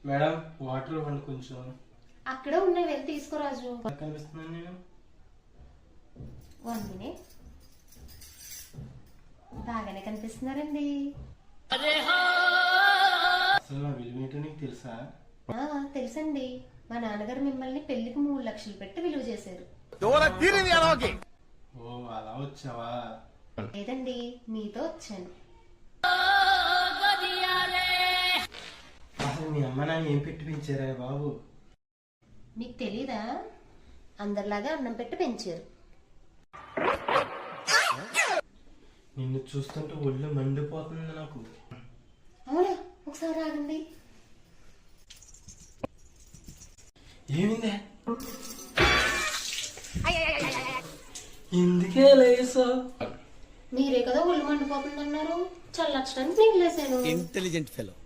Madam water ఇవ్వండి కొంచెం. అక్కడ ఉన్నాయి, వెళ్ళి తీసుకోరాజు. కనిపిస్తున్నాను నేను. 1 minute. బాగానే కనిపిస్తున్నారండి. అసలు నా విలువ ఏంటో నీకు తెలుసా? తెలుసండి. మా నాన్నగారు మిమ్మల్ని పెళ్లికి 3 లక్షలు పెట్టి విలువ చేశారు. ఓ అలా వచ్చావా? లేదండి, మీతో వచ్చాను. అసలు మీ అమ్మ నాన్న ఏం పెట్టి పెంచారా బాబు? మీకు తెలీదా? అందరిలాగా అన్నం పెట్టి పెంచారు. నిన్ను చూస్తుంటే ఒళ్ళు మండిపోతుంది నాకు. అవునా? ఒకసారి ఆగండి. ఏమిందే? ఎందుకే లేసా? మీరే కదా ఒళ్ళు మండిపోతుంది అన్నారు, చల్లచ్చడానికి నీళ్ళు వేసాను. Intelligent fellow.